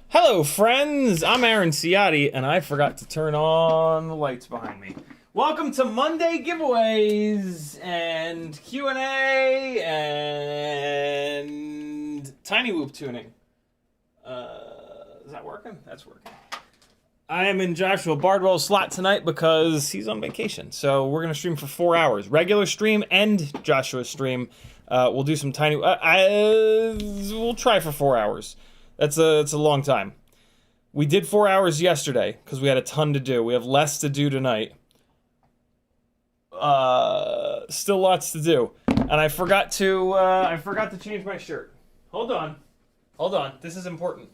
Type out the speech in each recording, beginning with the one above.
Hello friends, I'm Aaron Ciotti, and I forgot to turn on the lights behind me. Welcome to Monday giveaways and Q&A and Tiny Whoop tuning. Is that working? That's working. I am in Joshua Bardwell's slot tonight because he's on vacation. So we're going to stream for 4 hours. Regular stream and Joshua's stream. We'll do some tiny... we'll try for 4 hours. It's a long time. We did 4 hours yesterday because we had a ton to do. We have less to do tonight. Still lots to do. And I forgot to change my shirt. Hold on. This is important.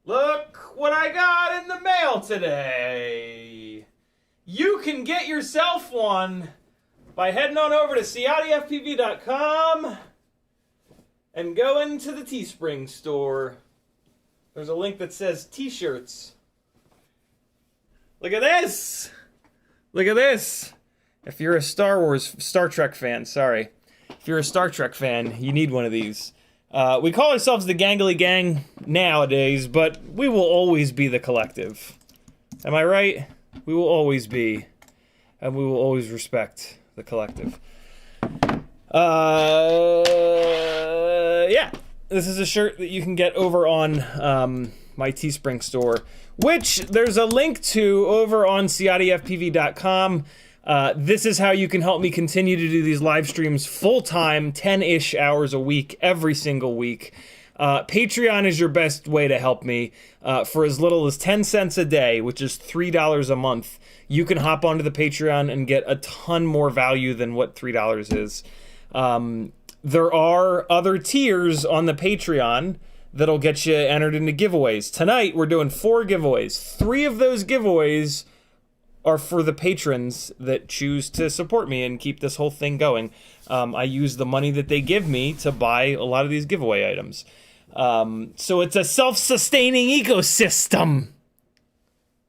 Look what I got in the mail today. You can get yourself one by heading on over to CiottiFPV.com and go into the Teespring store. There's a link that says T-shirts. Look at this. If you're a Star Trek fan, sorry. If you're a Star Trek fan, you need one of these. We call ourselves the Gangly Gang nowadays, but we will always be the collective. Am I right? We will always be, and we will always respect the collective. Yeah, this is a shirt that you can get over on my Teespring store, which there's a link to over on CiottiFPV.com. This is how you can help me continue to do these live streams full-time, 10-ish hours a week, every single week. Patreon is your best way to help me. For as little as 10 cents a day, which is $3 a month, you can hop onto the Patreon and get a ton more value than what $3 is. There are other tiers on the Patreon that'll get you entered into giveaways. Tonight, we're doing 4 giveaways. 3 of those giveaways are for the patrons that choose to support me and keep this whole thing going. I use the money that they give me to buy a lot of these giveaway items. So it's a self-sustaining ecosystem.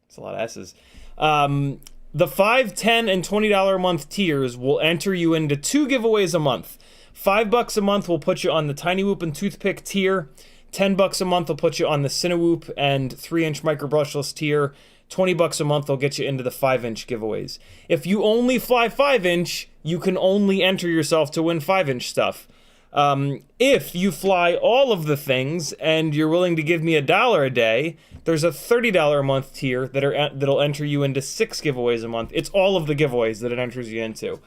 It's a lot of S's. The $5, $10, and $20 a month tiers will enter you into 2 giveaways a month. $5 a month will put you on the Tiny Whoop and Toothpick tier. $10 a month will put you on the Cinewhoop and 3-inch micro brushless tier. $20 a month will get you into the 5-inch giveaways. If you only fly 5-inch, you can only enter yourself to win 5-inch stuff. If you fly all of the things and you're willing to give me $1 a day, there's a $30 a month tier that'll enter you into 6 giveaways a month. It's all of the giveaways that it enters you into.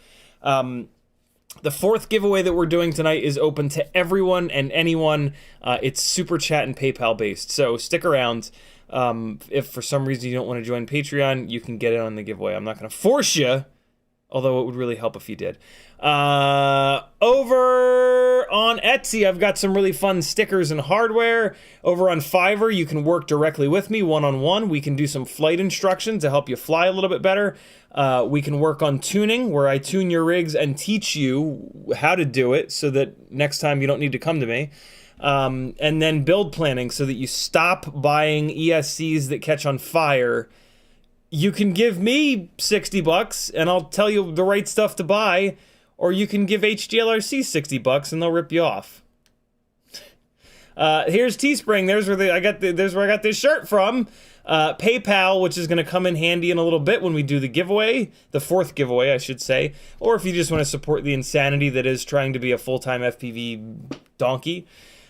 The 4th giveaway that we're doing tonight is open to everyone and anyone. It's Super Chat and PayPal based, so stick around. If for some reason you don't want to join Patreon, you can get in on the giveaway. I'm not going to force you, although it would really help if you did. Over on Etsy, I've got some really fun stickers and hardware. Over on Fiverr, you can work directly with me one-on-one. We can do some flight instruction to help you fly a little bit better. We can work on tuning, where I tune your rigs and teach you how to do it so that next time you don't need to come to me. And then build planning so that you stop buying ESCs that catch on fire. You can give me $60 and I'll tell you the right stuff to buy, or you can give HDLRC $60 and they'll rip you off. Here's Teespring. There's where I got this shirt from. PayPal, which is going to come in handy in a little bit when we do the giveaway, the 4th giveaway, I should say, or if you just want to support the insanity that is trying to be a full-time FPV donkey.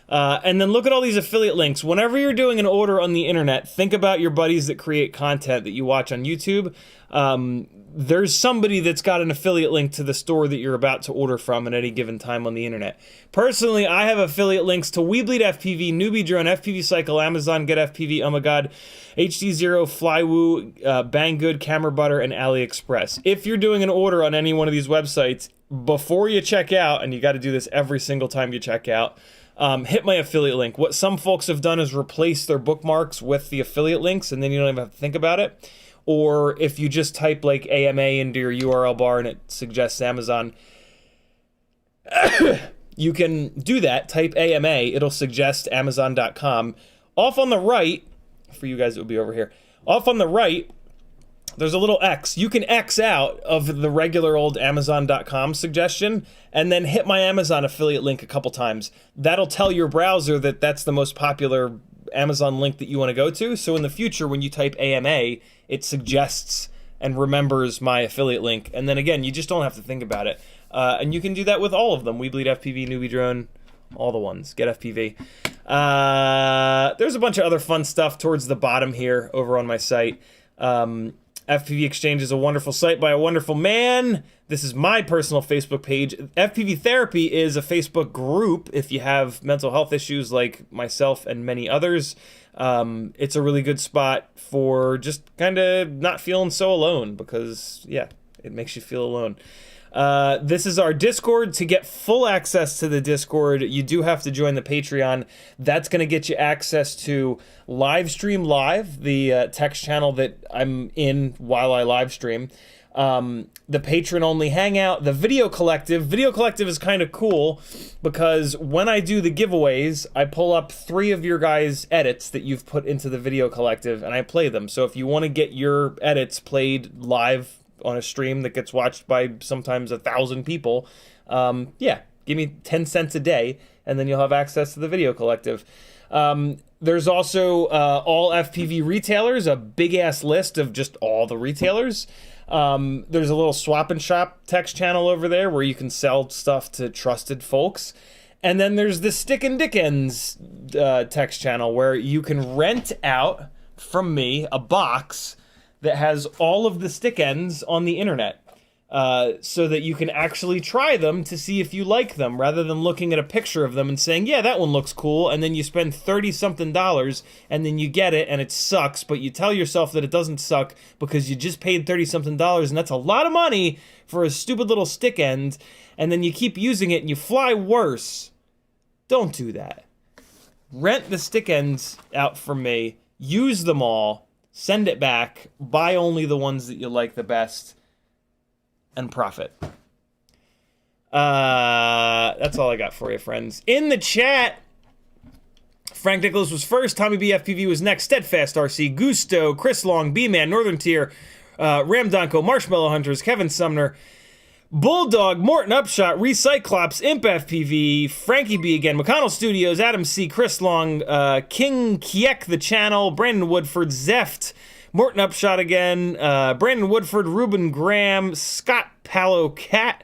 And then look at all these affiliate links. Whenever you're doing an order on the internet, think about your buddies that create content that you watch on YouTube. There's somebody that's got an affiliate link to the store that you're about to order from at any given time on the internet. Personally, I have affiliate links to WeBleed FPV, Newbie Drone, FPV Cycle, Amazon, Get FPV, Oh My God, HD Zero, Flywoo, Banggood, Camera Butter, and AliExpress. If you're doing an order on any one of these websites, before you check out, and you got to do this every single time you check out, hit my affiliate link. What some folks have done is replace their bookmarks with the affiliate links, and then you don't even have to think about it. Or if you just type like AMA into your URL bar and it suggests Amazon, you can do that. Type AMA, it'll suggest Amazon.com. Off on the right, for you guys it would be over here, off on the right, there's a little X. You can X out of the regular old Amazon.com suggestion and then hit my Amazon affiliate link a couple times. That'll tell your browser that that's the most popular Amazon link that you want to go to. So in the future, when you type AMA, it suggests and remembers my affiliate link. And then again, you just don't have to think about it. And you can do that with all of them. WeBleed FPV, Newbie Drone, all the ones. Get FPV. There's a bunch of other fun stuff towards the bottom here over on my site. FPV Exchange is a wonderful site by a wonderful man. This is my personal Facebook page. FPV Therapy is a Facebook group if you have mental health issues like myself and many others. It's a really good spot for just kind of not feeling so alone because, yeah, it makes you feel alone. This is our Discord. To get full access to the Discord, you do have to join the Patreon. That's going to get you access to Livestream Live, the text channel that I'm in while I live stream. The patron-only hangout, the Video Collective. Video Collective is kind of cool because when I do the giveaways, I pull up 3 of your guys' edits that you've put into the Video Collective and I play them. So if you want to get your edits played live on a stream that gets watched by sometimes 1,000 people, yeah, give me 10 cents a day and then you'll have access to the Video Collective. There's also all FPV retailers, a big ass list of just all the retailers. There's a little swap and shop text channel over there where you can sell stuff to trusted folks. And then there's the Stick and Dickens text channel where you can rent out from me a box that has all of the stick ends on the internet. So that you can actually try them to see if you like them, rather than looking at a picture of them and saying, yeah, that one looks cool, and then you spend $30-something, and then you get it, and it sucks, but you tell yourself that it doesn't suck because you just paid $30-something, and that's a lot of money for a stupid little stick end, and then you keep using it, and you fly worse. Don't do that. Rent the stick ends out from me, use them all, send it back, buy only the ones that you like the best, and profit. That's all I got for you, friends. In the chat, Frank Nicholas was first, Tommy BFPV was next, Steadfast RC, Gusto, Chris Long, B-Man, Northern Tier, Ram Donko, Marshmallow Hunters, Kevin Sumner, Bulldog, Morton Upshot, Recyclops, Imp FPV, Frankie B again, McConnell Studios, Adam C, Chris Long, King Kiek the Channel, Brandon Woodford, Zeft, Morton Upshot again, Brandon Woodford, Ruben Graham, Scott Palo Cat,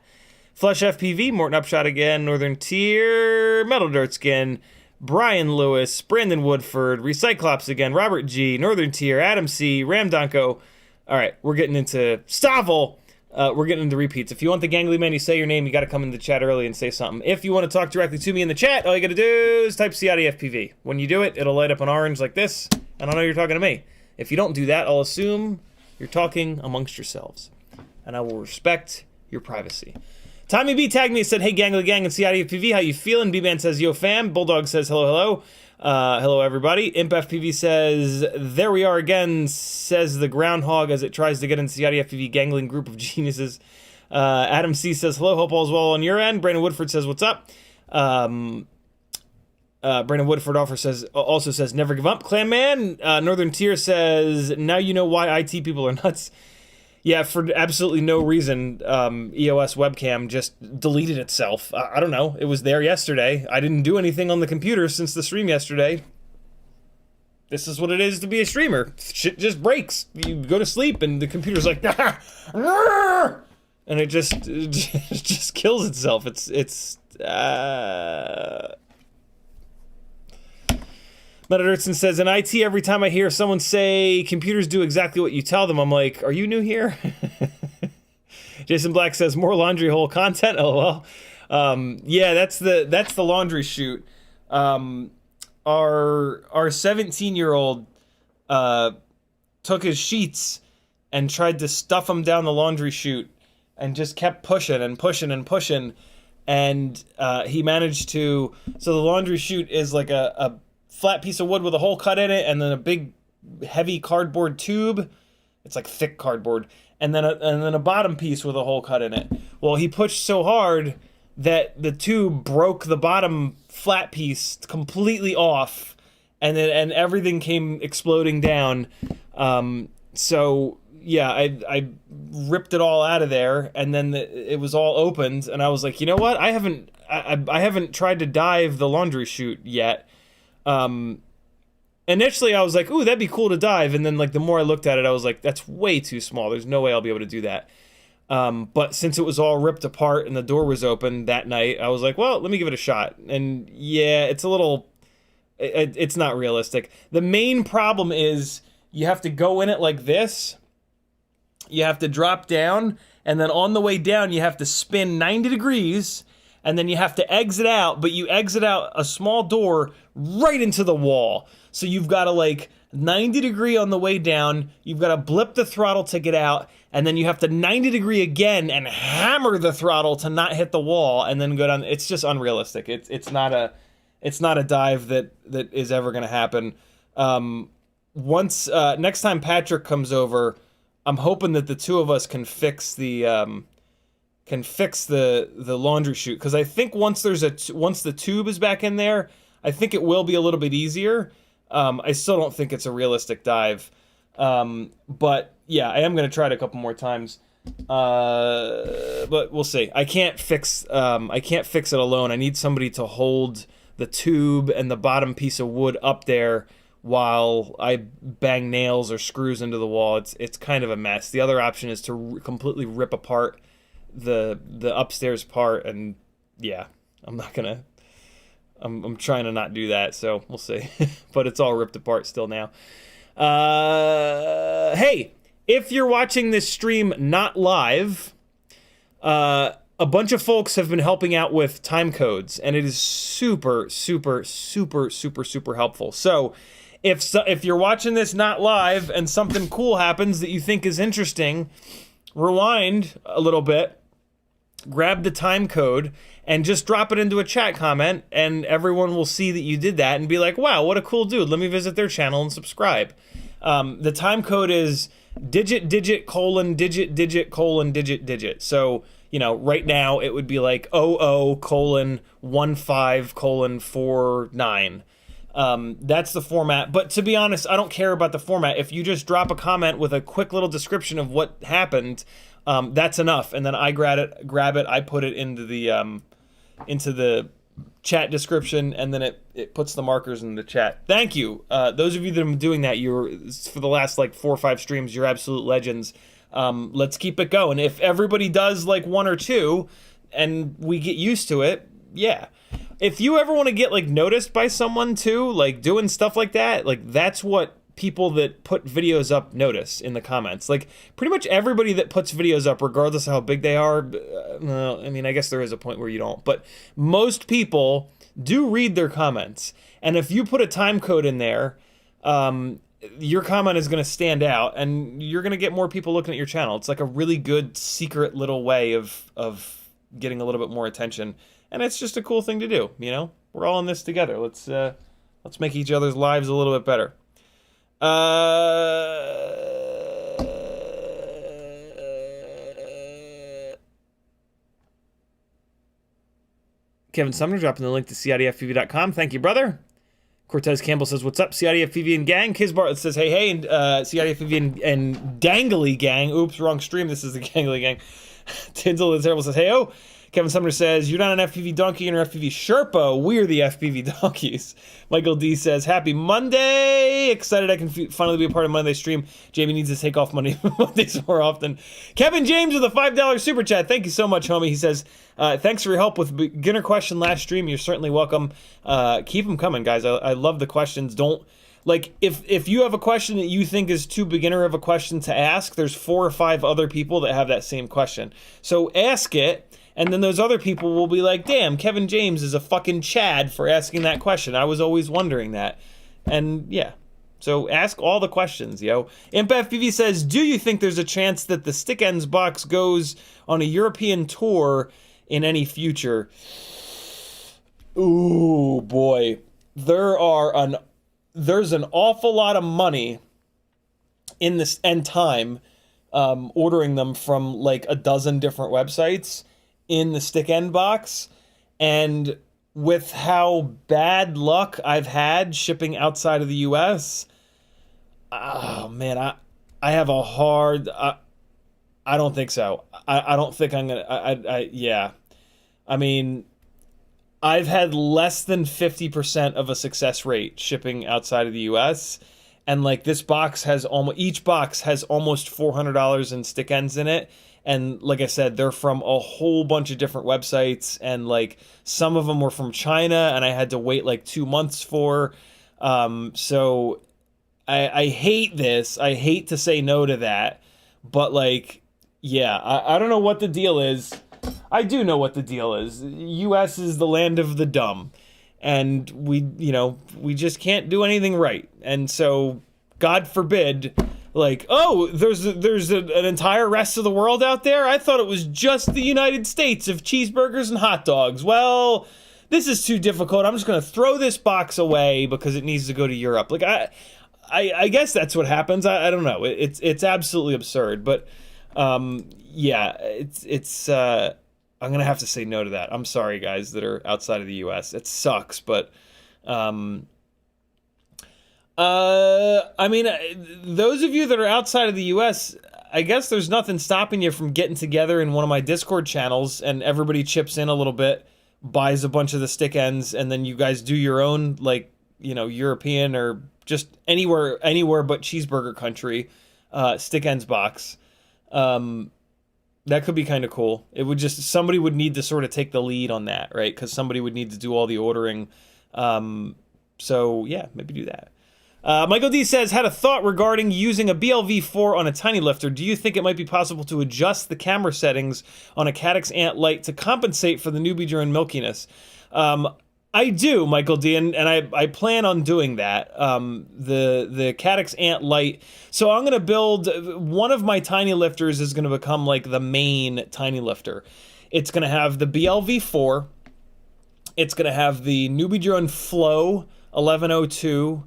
Flush FPV, Morton Upshot again, Northern Tier, Metal Dirt Skin, Brian Lewis, Brandon Woodford, Recyclops again, Robert G, Northern Tier, Adam C, Ram Donko. All right, we're getting into Stavel. We're getting into repeats. If you want the Gangly Man, you say your name, you got to come in the chat early and say something. If you want to talk directly to me in the chat, all you got to do is type CiottiFPV. When you do it, it'll light up an orange like this, and I'll know you're talking to me. If you don't do that, I'll assume you're talking amongst yourselves, and I will respect your privacy. Tommy B tagged me and said, hey, Gangly Gang and CiottiFPV, how you feeling? B-Man says, yo, fam. Bulldog says, hello, hello. Hello, everybody. Imp FPV says, there we are again, says the groundhog as it tries to get into CiottiFPV gangling group of geniuses. Adam C says, hello, hope all's well on your end. Brandon Woodford says, what's up? Brandon Woodford also says, never give up, Clan Man. Northern Tier says, now you know why IT people are nuts. Yeah, for absolutely no reason, EOS webcam just deleted itself. I don't know. It was there yesterday. I didn't do anything on the computer since the stream yesterday. This is what it is to be a streamer. Shit just breaks. You go to sleep and the computer's like, and it just kills itself. Meta Dirtson says, in IT, every time I hear someone say computers do exactly what you tell them, I'm like, are you new here? Jason Black says, more laundry hole content, lol. Yeah, that's the laundry chute. Our 17-year-old took his sheets and tried to stuff them down the laundry chute and just kept pushing and pushing and pushing. And he managed to, so the laundry chute is like a flat piece of wood with a hole cut in it, and then a big heavy cardboard tube. It's like thick cardboard, and then a bottom piece with a hole cut in it. Well, he pushed so hard that the tube broke the bottom flat piece completely off, and everything came exploding down. So yeah, I ripped it all out of there, and then it was all opened, and I was like, you know what? I haven't tried to dive the laundry chute yet. Initially I was like, ooh, that'd be cool to dive, and then like the more I looked at it, I was like, that's way too small. There's no way I'll be able to do that. But since it was all ripped apart and the door was open that night, I was like, well, let me give it a shot. And yeah, it's a little, it's not realistic. The main problem is you have to go in it like this. You have to drop down, and then on the way down, you have to spin 90 degrees, and then you have to exit out, but you exit out a small door right into the wall. So you've got to like 90 degree on the way down, you've got to blip the throttle to get out, and then you have to 90 degree again and hammer the throttle to not hit the wall and then go down. It's just unrealistic. It's not a dive that is ever going to happen. Next time Patrick comes over, I'm hoping that the two of us can fix the laundry chute, because I think once the tube is back in there, I think it will be a little bit easier. I still don't think it's a realistic dive, but yeah, I am going to try it a couple more times. But we'll see. I can't fix it alone. I need somebody to hold the tube and the bottom piece of wood up there while I bang nails or screws into the wall. It's kind of a mess. The other option is to completely rip apart the upstairs part, and yeah, I'm trying to not do that, so we'll see. But it's all ripped apart still now. Hey, if you're watching this stream not live, a bunch of folks have been helping out with time codes, and it is super, super, super, super, super helpful. So if you're watching this not live and something cool happens that you think is interesting, rewind a little bit, grab the time code, and just drop it into a chat comment, and everyone will see that you did that and be like, wow, what a cool dude. Let me visit their channel and subscribe. The time code is digit, digit, colon, digit, digit, colon, digit, digit. So, you know, right now it would be like 00 colon 15 colon 49. That's the format. But to be honest, I don't care about the format. If you just drop a comment with a quick little description of what happened, that's enough. And then I grab it, I put it into the chat description, and then it puts the markers in the chat. Thank you. Those of you that have been doing that, for the last like 4 or 5 streams, you're absolute legends. Let's keep it going. If everybody does like 1 or 2 and we get used to it, yeah. If you ever want to get like noticed by someone too, like doing stuff like that, like that's what people that put videos up notice in the comments. Like pretty much everybody that puts videos up, regardless of how big they are, I mean, I guess there is a point where you don't, but most people do read their comments. And if you put a time code in there, your comment is going to stand out, and you're going to get more people looking at your channel. It's like a really good secret little way of getting a little bit more attention. And it's just a cool thing to do, you know? We're all in this together. Let's make each other's lives a little bit better. Kevin Sumner dropping the link to CiottiFPV.com. Thank you, brother. Cortez Campbell says, what's up, CiottiFPV and gang? Kiz Bartlett says, hey, and CiottiFPV and Dangly gang. Oops, wrong stream. This is the Gangly gang. Tinsel is Terrible says, hey, oh. Kevin Sumner says, you're not an FPV donkey, you're an FPV Sherpa. We're the FPV donkeys. Michael D says, happy Monday. Excited I can finally be a part of Monday's stream. Jamie needs to take off Mondays more often. Kevin James with a $5 super chat. Thank you so much, homie. He says, thanks for your help with beginner question last stream. You're certainly welcome. Keep them coming, guys. I love the questions. Don't, like, if you have a question that you think is too beginner of a question to ask, there's 4 or 5 other people that have that same question. So ask it. And then those other people will be like, damn, Kevin James is a fucking Chad for asking that question. I was always wondering that. And yeah, so ask all the questions, yo. Imp FPV says, do you think there's a chance that the Stick Ends box goes on a European tour in any future? Ooh, boy. There's an awful lot of money in this and time ordering them from like a dozen different websites in the Stick End box, and with how bad luck I've had shipping outside of the US, oh man, I have a hard, I don't think so. I don't think I'm gonna, yeah. I mean, I've had less than 50% of a success rate shipping outside of the US, and like this box has each box has almost $400 in Stick Ends in it. And like I said, they're from a whole bunch of different websites, and like some of them were from China, and I had to wait like 2 months for. So I hate this. I hate to say no to that, but like, yeah, I don't know what the deal is. I do know what the deal is. U.S. is the land of the dumb, and we just can't do anything right. And so, God forbid. Like, oh, there's an entire rest of the world out there? I thought it was just the United States of cheeseburgers and hot dogs. Well, this is too difficult. I'm just going to throw this box away because it needs to go to Europe. Like, I guess that's what happens. I don't know. It's absolutely absurd. But, yeah, it's I'm going to have to say no to that. I'm sorry, guys, that are outside of the U.S. It sucks, but... I mean, those of you that are outside of the US, I guess there's nothing stopping you from getting together in one of my Discord channels, and everybody chips in a little bit, buys a bunch of the Stick Ends, and then you guys do your own, like, you know, European or just anywhere but cheeseburger country stick ends box. That could be kind of cool. It would just, somebody would need to sort of take the lead on that, right? Because somebody would need to do all the ordering. So yeah, maybe do that. Michael D says, had a thought regarding using a BLV4 on a tiny lifter. Do you think it might be possible to adjust the camera settings on a Caddx Ant Lite to compensate for the newbie drone milkiness? I do, Michael D, and I plan on doing that. The Caddx Ant Lite. So I'm going to build, one of my tiny lifters is going to become like the main tiny lifter. It's going to have the BLV4. It's going to have the newbie drone Flow 1102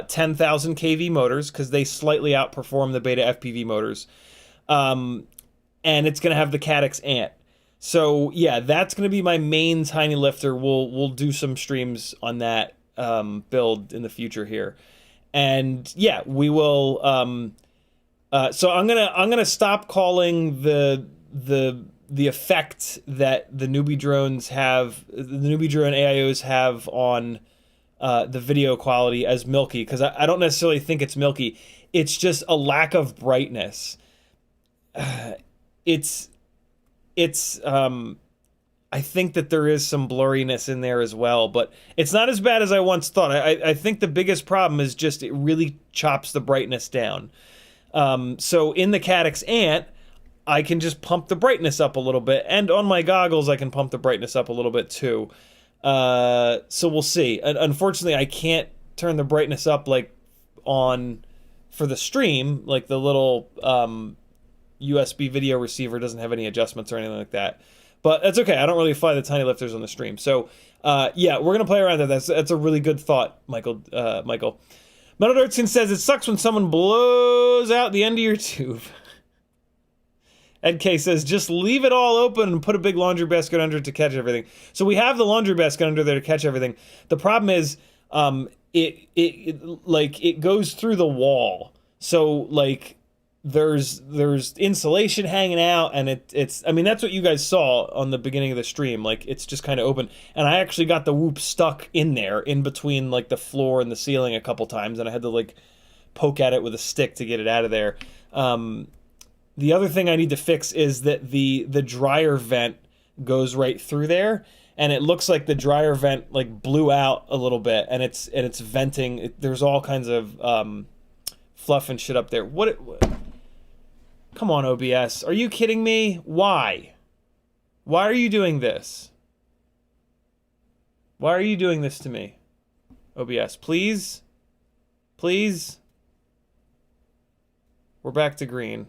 10,000 kV motors, because they slightly outperform the Beta FPV motors. And it's going to have the Caddx Ant. So yeah, that's going to be my main tiny lifter. We'll do some streams on that build in the future here, and yeah, we will. So I'm gonna stop calling the effect that the newbie drones have, the newbie drone AIOs have on the video quality as milky, because I don't necessarily think it's milky. It's just a lack of brightness. I think that there is some blurriness in there as well, but it's not as bad as I once thought. I think the biggest problem is just it really chops the brightness down. So in the Caddx Ant, I can just pump the brightness up a little bit, and on my goggles I can pump the brightness up a little bit too. So we'll see. Unfortunately, I can't turn the brightness up like on for the stream, like the little USB video receiver doesn't have any adjustments or anything like that. But that's okay. I don't really fly the tiny lifters on the stream. So yeah, we're gonna play around with that. That's a really good thought, Michael. Michael. Metal Dirtson says, it sucks when someone blows out the end of your tube. Ed K says, just leave it all open and put a big laundry basket under it to catch everything. So we have the laundry basket under there to catch everything. The problem is it goes through the wall. So like there's insulation hanging out, and it's I mean, that's what you guys saw on the beginning of the stream. Like, it's just kind of open, and I actually got the whoop stuck in there in between like the floor and the ceiling a couple times, and I had to like poke at it with a stick to get it out of there. The other thing I need to fix is that the dryer vent goes right through there, and it looks like the dryer vent like blew out a little bit, and it's venting. There's all kinds of fluff and shit up there. What? Come on, OBS. Are you kidding me? Why? Why are you doing this? Why are you doing this to me? OBS, please? Please? We're back to green.